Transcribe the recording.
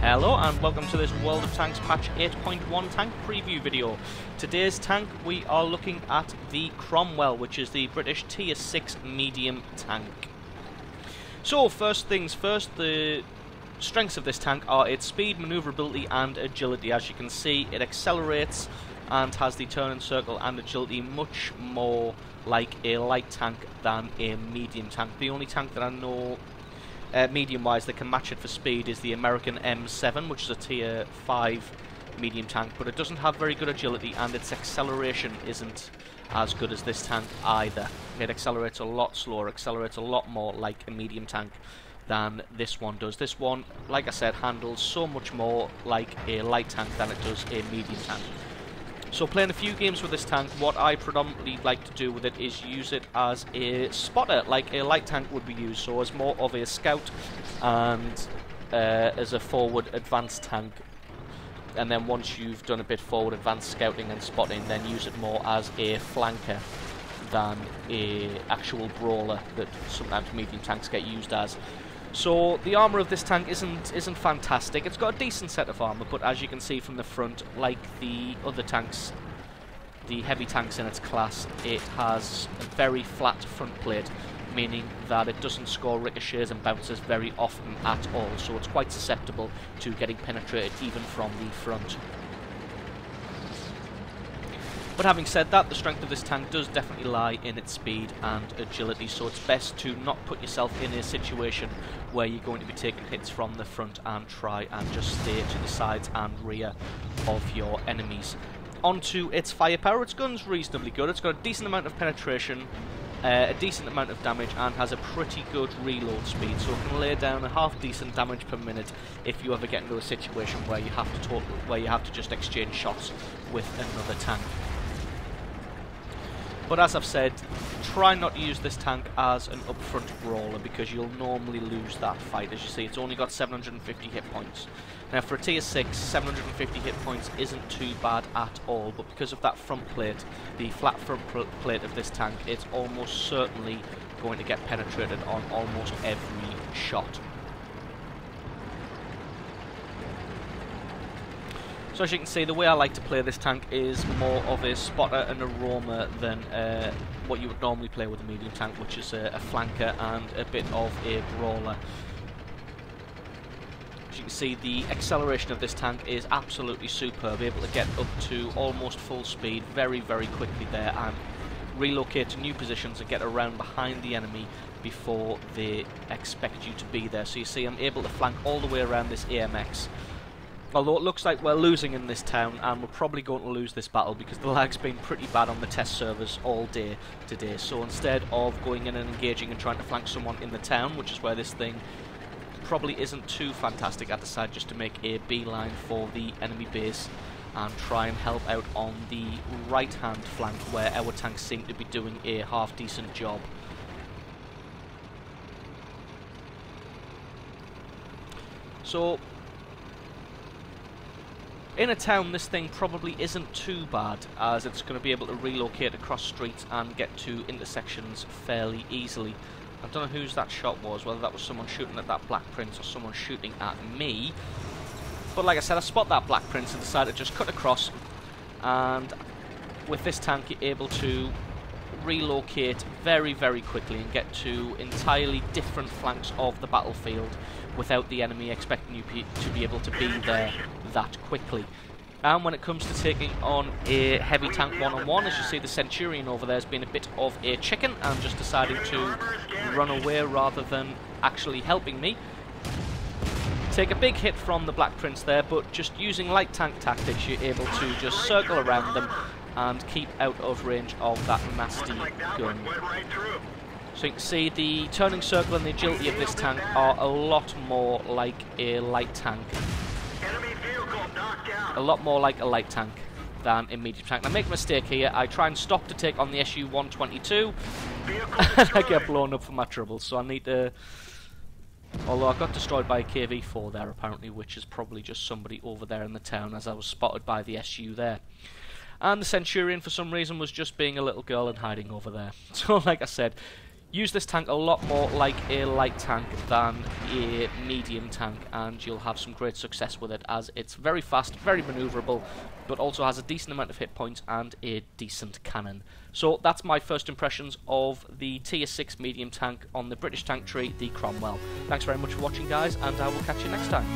Hello and welcome to this World of Tanks patch 8.1 tank preview video. Today's tank we are looking at the Cromwell, which is the British tier 6 medium tank. So first things first, the strengths of this tank are its speed, manoeuvrability and agility. As you can see, it accelerates and has the turn and circle and agility much more like a light tank than a medium tank. The only tank that I know medium-wise that can match it for speed is the American M7, which is a tier 5 medium tank, but it doesn't have very good agility and its acceleration isn't as good as this tank either. It accelerates a lot slower, accelerates a lot more like a medium tank than this one does. This one, like I said, handles so much more like a light tank than it does a medium tank. So playing a few games with this tank, what I predominantly like to do with it is use it as a spotter, like a light tank would be used, so as more of a scout and as a forward advanced tank. And then once you've done a bit forward advanced scouting and spotting, then use it more as a flanker than a actual brawler that sometimes medium tanks get used as. So the armour of this tank isn't fantastic. It's got a decent set of armour, but as you can see from the front, like the other tanks, the heavy tanks in its class, it has a very flat front plate, meaning that it doesn't score ricochets and bounces very often at all, so it's quite susceptible to getting penetrated even from the front. But having said that, the strength of this tank does definitely lie in its speed and agility, so it's best to not put yourself in a situation where you're going to be taking hits from the front and try and just stay to the sides and rear of your enemies. Onto its firepower, its gun's reasonably good. It's got a decent amount of penetration, a decent amount of damage, and has a pretty good reload speed, so it can lay down a half decent damage per minute if you ever get into a situation where you have to just exchange shots with another tank. But as I've said, try not to use this tank as an upfront brawler because you'll normally lose that fight. As you see, it's only got 750 hit points. Now for a tier 6, 750 hit points isn't too bad at all, but because of that front plate, the flat front plate of this tank, it's almost certainly going to get penetrated on almost every shot. So as you can see, the way I like to play this tank is more of a spotter and a roamer than what you would normally play with a medium tank, which is a flanker and a bit of a brawler. As you can see, the acceleration of this tank is absolutely superb, able to get up to almost full speed very, very quickly there and relocate to new positions and get around behind the enemy before they expect you to be there. So you see, I'm able to flank all the way around this AMX. Although it looks like we're losing in this town, and we're probably going to lose this battle because the lag's been pretty bad on the test servers all day today. So instead of going in and engaging and trying to flank someone in the town, which is where this thing probably isn't too fantastic, I decided just to make a beeline for the enemy base and try and help out on the right-hand flank where our tanks seem to be doing a half-decent job. So in a town, this thing probably isn't too bad, as it's going to be able to relocate across streets and get to intersections fairly easily. I don't know whose that shot was, whether that was someone shooting at that Black Prince or someone shooting at me. But like I said, I spot that Black Prince and decided to just cut across, and with this tank you're able to relocate very, very quickly and get to entirely different flanks of the battlefield without the enemy expecting you to be able to be there that quickly. And when it comes to taking on a heavy tank one-on-one, as you see, the Centurion over there has been a bit of a chicken and just deciding to run away rather than actually helping me. Take a big hit from the Black Prince there, but just using light tank tactics you're able to just circle around them and keep out of range of that nasty gun. So you can see the turning circle and the agility of this tank are a lot more like a light tank. A lot more like a light tank than a medium tank. Now, I make a mistake here. I try and stop to take on the SU-122 and I get blown up for my troubles, so I need to... Although I got destroyed by a KV-4 there apparently, which is probably just somebody over there in the town, as I was spotted by the SU there. And the Centurion for some reason was just being a little girl and hiding over there. So like I said, Use this tank a lot more like a light tank than a medium tank, and you'll have some great success with it, as it's very fast, very manoeuvrable, but also has a decent amount of hit points and a decent cannon. So that's my first impressions of the tier 6 medium tank on the British tank tree, the Cromwell. Thanks very much for watching, guys, and I will catch you next time.